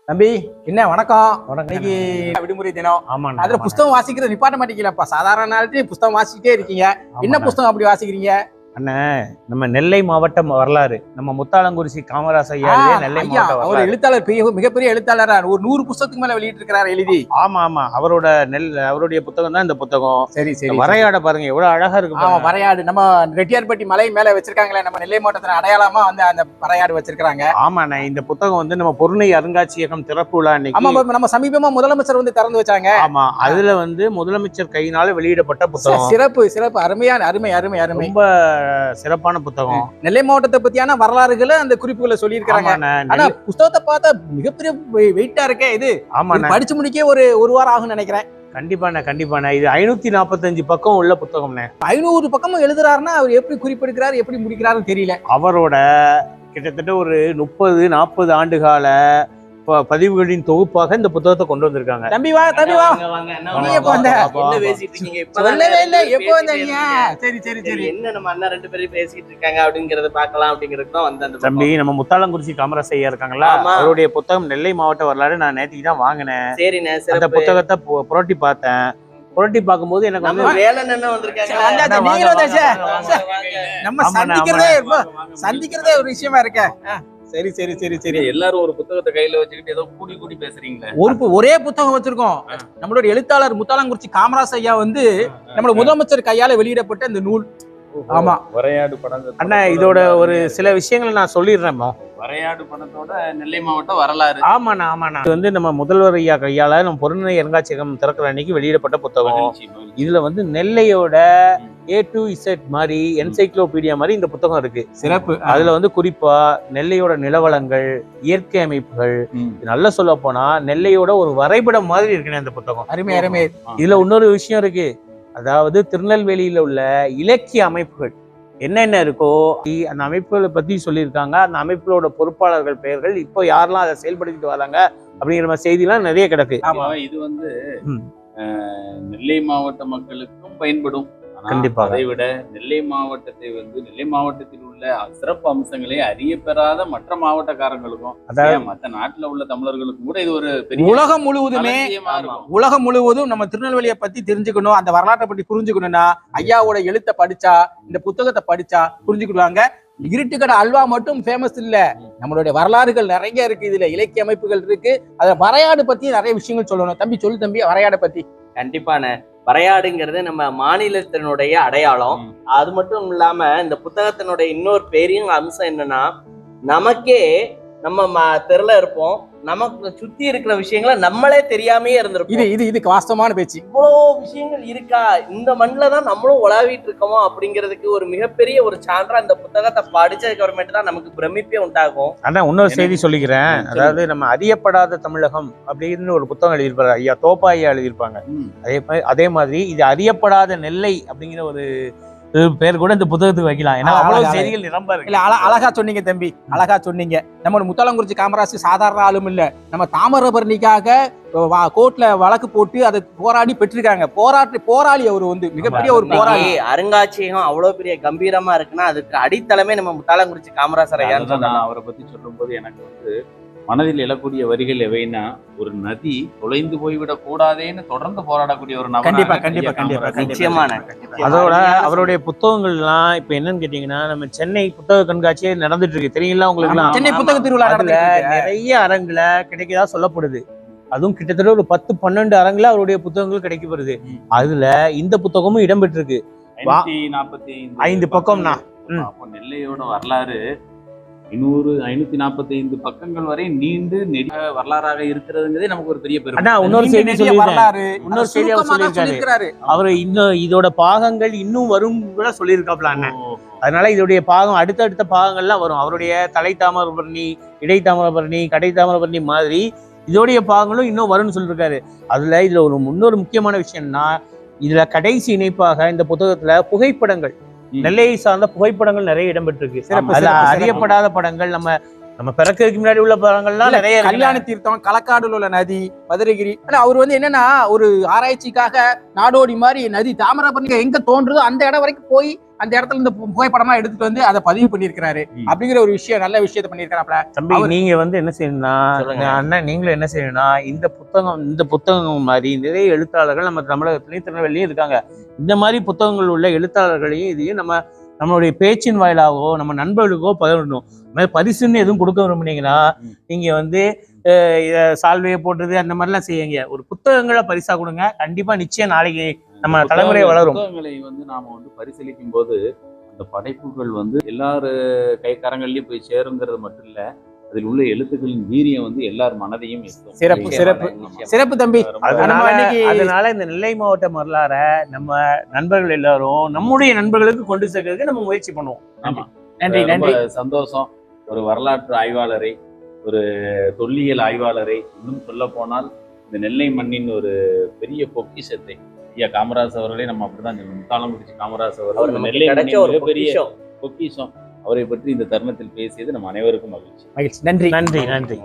தம்பி என்ன வணக்கம். வணக்கம். இன்னைக்கு விடுமுறை தினம். ஆமாண்ணா. அதுல புஸ்தகம் வாசிக்கிறது நிப்பாட்ட மாட்டீங்களா? சாதாரண நாளைக்கு புஸ்தகம் வாசிக்கிட்டே இருக்கீங்க. என்ன புஸ்தகம் அப்படி வாசிக்கிறீங்க? அண்ணா, நம்ம நெல்லை மாவட்டம் வரலாறு, நம்ம முத்தாலங்குறிச்சி காமராச ஐயா நெல்லை மாவட்ட அவர் வரலாறு. எழுத்தாளர், மிகப்பெரிய எழுத்தாளர். ஒரு 100 புஸ்தகத்துக்கு மேல வெளியிட்டு இருக்கிறார் எழுதி. ஆமா ஆமா, அவருடைய புத்தகம் தான் இந்த புத்தகம். சரி சரி. வரையாட பாருங்க எவ்வளவு அழகா இருக்கு. ஆமா, வரையாடு நம்ம ரெட்டியார்பட்டி மலை மேல வச்சிருக்காங்களே, நம்ம நெல்லை மாவட்டத்துல அடையாளமா வந்து அந்த வரையாடு வச்சிருக்காங்க. ஆமாண்ணா, இந்த புத்தகம் வந்து நம்ம பொருணை அருங்காட்சியகம் திறப்பு விழா ஆமா, நம்ம சமீபமா முதலமைச்சர் வந்து திறந்து வச்சாங்க. ஆமா, அதுல வந்து முதலமைச்சர் கையினால வெளியிடப்பட்ட புத்தகம். சிறப்பு சிறப்பு, அருமையான அருமை அருமை அருமை. ரொம்ப சிறப்பான புத்தகம். நெல்லை மாவட்டத்தை பத்தியான வரலாறுகளை அந்த குறிப்புகளை சொல்லி இருக்காங்க. ஆனா புத்தகத்தை பார்த்தா மிகப்பெரிய வெயிட்டா இருக்கே இது. ஆமா, படிச்சு முடிக்க ஒரு வாரம் ஆகும் நினைக்கிறேன். கண்டிப்பாண்ணா இது 545 பக்கம் உள்ள புத்தகம்ண்ணே. 500 பக்கமும் எழுதுறாருன்னா அவர் எப்படி குறிப்பெடுக்கிறாரு, எப்படி முடிக்கிறாருன்னு தெரியல. அவரோட கிட்டத்தட்ட ஒரு 30-40 ஆண்டுகால பதிவுகளின் தொகுப்பாக இந்த புத்தகத்தை கொண்டு வந்திருக்காங்க. தம்பி வா. என்ன பேசிட்டு இருக்கீங்க? சொல்லவே இல்ல, எப்போ வந்தீங்க? சரி சரி சரி. என்ன நம்ம அண்ணா 2 பேரும் பேசிட்டு இருக்காங்க அப்படிங்கறத பார்க்கலாம் அப்படிங்கிறது தான் வந்து அந்த தம்பி, நம்ம முத்தாலங்குறிச்சி காமராச ஐயா இருக்காங்களா, அவருடைய புத்தகம் நெல்லை மாவட்ட வரலாறு நான் நேற்றுக்கு தான் வாங்கினேன். சரிண்ணே, அந்த புத்தகத்தை புரட்டி பார்த்தேன். புரட்டி பார்க்கும்போது எனக்கு வந்து வேலன் என்ன வந்திருக்காங்க. நம்ம சந்திக்கிறதே ஒரு விஷயமா இருக்க. சரி சரி சரி சரி. எல்லாரும் ஒரு புத்தகத்தை கையில வச்சுக்கிட்டு ஏதோ கூடி பேசுறீங்களே. ஒரே புத்தகம் வச்சிருக்கோம். நம்மளோட எழுத்தாளர் முத்தாலங்குறிச்சி காமராச ஐயா வந்து நம்மளோட முதலமைச்சர் கையால வெளியிடப்பட்ட இந்த நூல். ஆமா, வரையாடு படம். அண்ணா, இதோட ஒரு சில விஷயங்களை நான் சொல்லிடுறேன். வரையாடு படத்தோட நெல்லை மாவட்டம் வரலாறு. ஆமாண்ணா, இது வந்து நம்ம முதல்வர் ஐயா கையால நம்ம பொருணை அருங்காட்சியகம் திறக்கிற அன்னைக்கு வெளியிடப்பட்ட புத்தகம். இதுல வந்து நெல்லையோட A to Z மாதிரி என்சைக்ளோபீடியா மாதிரி இந்த புத்தகம் இருக்கு. சிறப்பு. அதுல வந்து குறிப்பா நெல்லையோட நிலவளங்கள், இயற்கை அமைப்புகள், நல்லா சொல்ல போனா நெல்லையோட ஒரு வரைபடம் மாதிரி இருக்குன்னு அந்த புத்தகம். அருமை அருமை. இதுல இன்னொரு விஷயம் இருக்கு. அதாவது திருநெல்வேலியில உள்ள இலக்கிய அமைப்புகள் என்னென்ன இருக்கோ அந்த அமைப்புகளை பத்தி சொல்லியிருக்காங்க. அந்த அமைப்புகளோட பொறுப்பாளர்கள் பெயர்கள், இப்போ யாரெல்லாம் அதை செயல்படுத்திட்டு வராங்க அப்படிங்கிற மாதிரி செய்திலாம் நிறைய கிடக்கு. இது வந்து நெல்லை மாவட்ட மக்களுக்கும் பயன்படும். கண்டிப்பாக. அதை விட நெல்லை மாவட்டத்தை வந்து நெல்லை மாவட்டத்தில் உள்ள சிறப்பு அம்சங்களை அறிய பெறாத மற்ற மாவட்டக்காரங்களுக்கும், அதாவது மற்ற நாட்டுல உள்ள தமிழர்களுக்கும் கூட இது ஒரு பெரிய உலகம் முழுவதும் நம்ம திருநெல்வேலியை பத்தி தெரிஞ்சுக்கணும், அந்த வரலாற்றை பத்தி புரிஞ்சுக்கணும்னா ஐயாவோட எழுத்தை படிச்சா, இந்த புத்தகத்தை படிச்சா புரிஞ்சுக்கிடுவாங்க. இருட்டுக்கடை அல்வா மட்டும் ஃபேமஸ் இல்ல, நம்மளுடைய வரலாறுகள் நிறைய இருக்கு. இதுல இலக்கிய அமைப்புகள் இருக்கு. அதுல வரையாடு பத்தி நிறைய விஷயங்கள் சொல்லணும். தம்பி சொல்லு தம்பி, வரையாடை பத்தி. கண்டிப்பான. வரையாடுங்கிறது நம்ம மாநிலத்தினுடைய அடையாளம். அது மட்டும் இல்லாம இந்த புத்தகத்தினுடைய இன்னொரு பெரிய அம்சம் என்னன்னா, நமக்கே நம்ம தெருல இருப்போம், நமக்கு சுத்தி இருக்கிற விஷயங்களை நம்மளே தெரியாமையே இருந்திருப்போம். இதுக்கு வாஸ்தவமான பேச்சு. இவ்வளோ விஷயங்கள் இருக்கா, இந்த மண்ணில தான் நம்மளும் உலாவிட்டு இருக்கோமோ அப்படிங்கிறதுக்கு ஒரு மிகப்பெரிய ஒரு சான்றா இந்த புத்தகத்தை படிச்சதுக்கு அப்புறமேட்டு தான் நமக்கு பிரமிப்பே உண்டாகும். ஆனா இன்னொரு செய்தி சொல்லிக்கிறேன். அதாவது நம்ம அறியப்படாத தமிழகம் அப்படின்னு ஒரு புத்தகம் எழுதியிருப்பாரு ஐயா, தோப்பா ஐயா எழுதியிருப்பாங்க. அதே மாதிரி இது அறியப்படாத நெல்லை அப்படிங்கிற ஒரு பேர் கூட இந்த புத்தகத்துக்கு வைக்கலாம். ஏன்னா அவ்வளவு செய்திகள் நிரம்ப இருக்கு. இல்ல, அழகா சொன்னீங்க தம்பி, அழகா சொன்னீங்க. நம்ம முத்தாலங்குறிச்சி காமராசு சாதாரண ஆளும் இல்ல. நம்ம தாமிரபரணிக்காக கோர்ட்ல வழக்கு போட்டு அதை போராடி பெற்றிருக்காங்க. போராளி அவர் வந்து மிகப்பெரிய ஒரு போராளி. அருங்காட்சியகம் அவ்வளவு பெரிய கம்பீரமா இருக்குன்னா அதுக்கு அடித்தளமே நம்ம முத்தாலங்குறிச்சி காமராசர் ஐயா. அவரை பத்தி சொல்லும் போது எனக்கு வந்து மனதில் எழக்கூடிய வரிகள் எவைன்னா, ஒரு நதி தொலைந்து போய்விடக் கூடாதேன்னு தொடர்ந்து போராடக்கூடிய ஒரு நபர். கண்டிப்பா. நிச்சயமான. அதோட அவருடைய புத்தகங்கள்லாம் இப்ப என்னன்னு கேட்டீங்கன்னா, நம்ம சென்னை புத்தக கண்காட்சியே நடந்துட்டு இருக்கு தெரியுங்களா உங்களுக்கு? சென்னை புத்தக திருவிழா நிறைய அரங்குல கிடைக்கதா சொல்லப்படுது. அதுவும் கிட்டத்தட்ட ஒரு 10-12 அரங்குல அவருடைய புத்தகங்கள் கிடைக்கப்படுது. அதுல இந்த புத்தகமும் இடம்பெற்றிருக்கு. 545 பக்கம்னா நெல்லையோட வரலாறு 545 பக்கங்கள் வரை நீண்டு நெடிய வரலாறாக இருக்கிறதுங்கிறதே நமக்கு ஒரு பெரிய பெருமை. இன்னொரு செய்தியா சொல்லியிருக்காரு அவரு. இன்னும் இதோட பாகங்கள் இன்னும் வரும் கூட சொல்லியிருக்காப்ல அண்ணன். அதனால இதோடைய பாகம் அடுத்தடுத்த பாகங்கள்லாம் வரும். அவருடைய தலை தாமிரபரணி, இடை தாமிரபரணி, கடை தாமிரபரணி மாதிரி இதோடைய பாகங்களும் இன்னும் வரும்னு சொல்லியிருக்காரு. இதுல ஒரு இன்னொரு முக்கியமான விஷயம்னா, இதுல கடைசி இணைப்பாக இந்த புத்தகத்துல புகைப்படங்கள், நெல்லையை சார்ந்த புகைப்படங்கள் நிறைய இடம்பெற்றிருக்கு. அதுல அறியப்படாத படங்கள், நம்ம பிறக்கிறதுக்கு முன்னாடி உள்ள படங்கள்லாம் நிறைய. கல்யாண தீர்த்தம், களக்காடுல உள்ள நதி, மதுரைகிரி. அவர் வந்து என்னன்னா ஒரு ஆராய்ச்சிக்காக நாடோடி மாதிரி நதி தாமிரபரணி எங்க தோன்றுதோ அந்த இடம் வரைக்கும் போய் அந்த இடத்துல இந்த புகைப்படமா எடுத்துட்டு வந்து அதை பதிவு பண்ணியிருக்கிறாரு அப்படிங்கிற ஒரு விஷயம், நல்ல விஷயத்த பண்ணியிருக்கிறாப்ல. தம்பி நீங்க வந்து என்ன செய்யணும்னா, அண்ணன் நீங்களும் என்ன செய்யணும்னா, இந்த புத்தகம் மாதிரி நிறைய எழுத்தாளர்கள் நம்ம தமிழகத்திலயும் திருநெல்வேலியும் இருக்காங்க. இந்த மாதிரி புத்தகங்கள் உள்ள எழுத்தாளர்களையும் இதையும் நம்மளுடைய பேச்சின் வாயிலாகவோ நம்ம நண்பர்களுக்கோ பகிரணும். பரிசுன்னு எதுவும் கொடுக்க விரும்புனீங்கன்னா நீங்க வந்து சால்வையை போடுறது அந்த மாதிரிலாம் செய்யுங்க. ஒரு புத்தகங்களை பரிசா கொடுங்க. கண்டிப்பா நிச்சயம் நாளைக்கு நம்ம தலைமுறை வளரும். புத்தகங்களை வந்து நாம வந்து பரிசீலிக்கும் போது அந்த படைப்புகள் வந்து எல்லாரு கைக்கரங்கள்லயும் போய் சேருங்கிறது மட்டும் இல்ல, அதில் உள்ள எழுத்துக்களின் வீரியம் வந்து எல்லார் மனதையும் எட்டும். சிறப்பு சிறப்பு சிறப்பு தம்பி. அதனால இந்த நெல்லை மாவட்ட வரலாறை நம்ம நண்பர்கள் எல்லாரும் நம்முடைய நண்பர்களுக்கு கொண்டு சேர்க்கறதுக்கு நம்ம முயற்சி பண்ணுவோம். ஆமா, நன்றி ரொம்ப நன்றி. சந்தோஷம். ஒரு வரலாற்று ஆய்வாளரை, ஒரு தொல்லியல் ஆய்வாளரை, இன்னும் சொல்ல போனால் இந்த நெல்லை மண்ணின் ஒரு பெரிய பொக்கிஷத்தை ஐயா காமராஜ் அவர்களே நம்ம அப்படிதான் முத்தாலம் பிடிச்சி காமராஜ் அவர்கள் நெல்லை மண்ணின் மிகப்பெரிய பொக்கிஷம். அவரை பற்றி இந்த தருணத்தில் பேசியது நம்ம அனைவருக்கும் மகிழ்ச்சி. நன்றி நன்றி நன்றி.